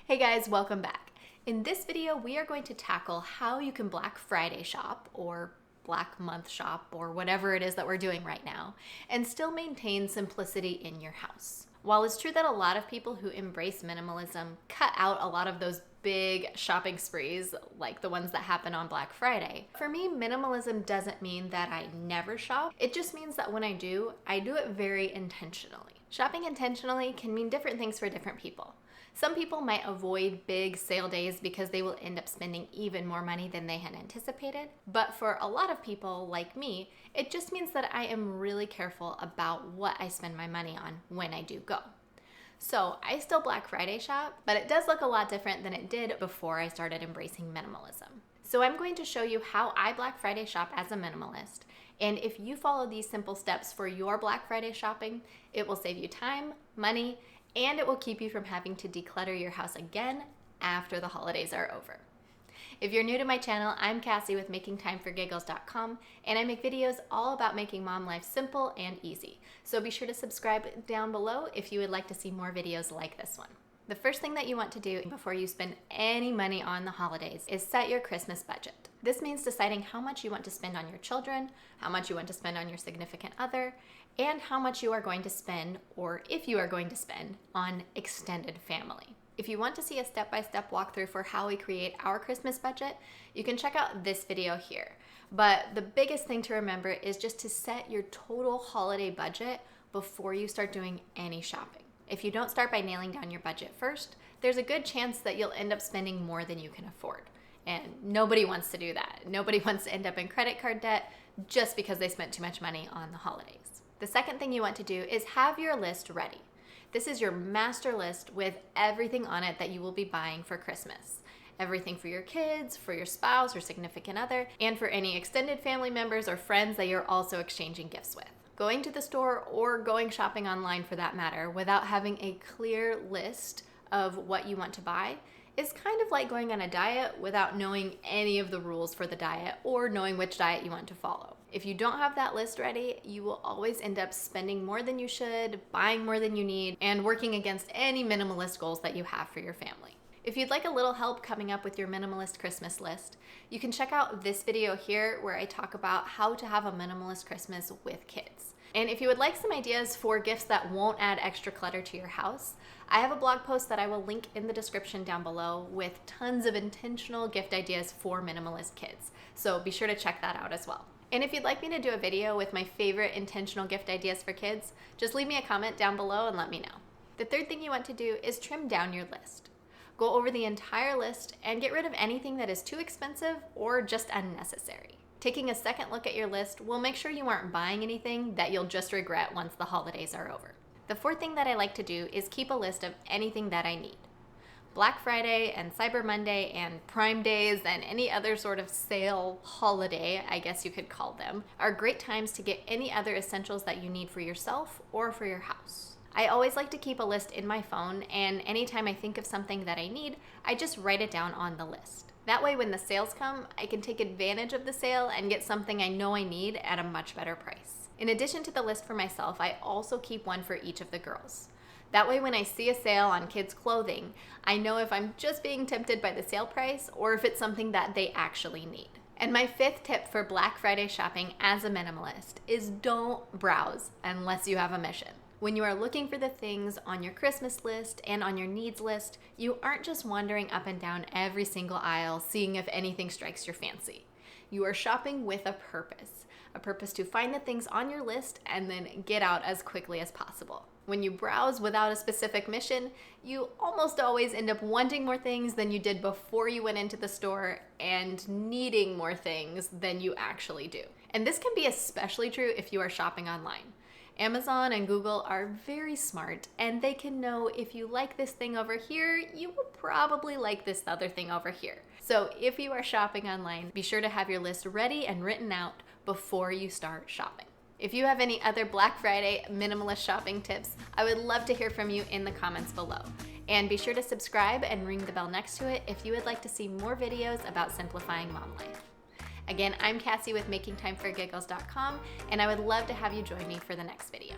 Hey guys, welcome back. In this video, we are going to tackle how you can Black Friday shop or Black Month shop or whatever it is that we're doing right now and still maintain simplicity in your house. While it's true that a lot of people who embrace minimalism cut out a lot of those big shopping sprees like the ones that happen on Black Friday, for me, minimalism doesn't mean that I never shop. It just means that when I do it very intentionally. Shopping intentionally can mean different things for different people. Some people might avoid big sale days because they will end up spending even more money than they had anticipated. But for a lot of people like me, it just means that I am really careful about what I spend my money on when I do go. So I still Black Friday shop, but it does look a lot different than it did before I started embracing minimalism. So I'm going to show you how I Black Friday shop as a minimalist. And if you follow these simple steps for your Black Friday shopping, it will save you time, money, and it will keep you from having to declutter your house again after the holidays are over. If you're new to my channel, I'm Kassy with makingtimeforgiggles.com, and I make videos all about making mom life simple and easy. So be sure to subscribe down below if you would like to see more videos like this one. The first thing that you want to do before you spend any money on the holidays is set your Christmas budget. This means deciding how much you want to spend on your children, how much you want to spend on your significant other, and how much you are going to spend, or if you are going to spend, on extended family. If you want to see a step-by-step walkthrough for how we create our Christmas budget, you can check out this video here. But the biggest thing to remember is just to set your total holiday budget before you start doing any shopping. If you don't start by nailing down your budget first, there's a good chance that you'll end up spending more than you can afford. And nobody wants to do that. Nobody wants to end up in credit card debt just because they spent too much money on the holidays. The second thing you want to do is have your list ready. This is your master list with everything on it that you will be buying for Christmas. Everything for your kids, for your spouse or significant other, and for any extended family members or friends that you're also exchanging gifts with. Going to the store or going shopping online for that matter without having a clear list of what you want to buy is kind of like going on a diet without knowing any of the rules for the diet or knowing which diet you want to follow. If you don't have that list ready, you will always end up spending more than you should, buying more than you need, and working against any minimalist goals that you have for your family. If you'd like a little help coming up with your minimalist Christmas list, you can check out this video here where I talk about how to have a minimalist Christmas with kids. And if you would like some ideas for gifts that won't add extra clutter to your house, I have a blog post that I will link in the description down below with tons of intentional gift ideas for minimalist kids. So be sure to check that out as well. And if you'd like me to do a video with my favorite intentional gift ideas for kids, just leave me a comment down below and let me know. The third thing you want to do is trim down your list. Go over the entire list and get rid of anything that is too expensive or just unnecessary. Taking a second look at your list will make sure you aren't buying anything that you'll just regret once the holidays are over. The fourth thing that I like to do is keep a list of anything that I need. Black Friday and Cyber Monday and Prime Days and any other sort of sale holiday, I guess you could call them, are great times to get any other essentials that you need for yourself or for your house. I always like to keep a list in my phone, and anytime I think of something that I need, I just write it down on the list. That way when the sales come, I can take advantage of the sale and get something I know I need at a much better price. In addition to the list for myself, I also keep one for each of the girls. That way when I see a sale on kids' clothing, I know if I'm just being tempted by the sale price or if it's something that they actually need. And my fifth tip for Black Friday shopping as a minimalist is don't browse unless you have a mission. When you are looking for the things on your Christmas list and on your needs list, you aren't just wandering up and down every single aisle seeing if anything strikes your fancy. You are shopping with a purpose to find the things on your list and then get out as quickly as possible. When you browse without a specific mission, you almost always end up wanting more things than you did before you went into the store and needing more things than you actually do. And this can be especially true if you are shopping online. Amazon and Google are very smart, and they can know if you like this thing over here, you will probably like this other thing over here. So if you are shopping online, be sure to have your list ready and written out before you start shopping. If you have any other Black Friday minimalist shopping tips, I would love to hear from you in the comments below. And be sure to subscribe and ring the bell next to it if you would like to see more videos about simplifying mom life. Again, I'm Kassy with makingtimeforgiggles.com, and I would love to have you join me for the next video.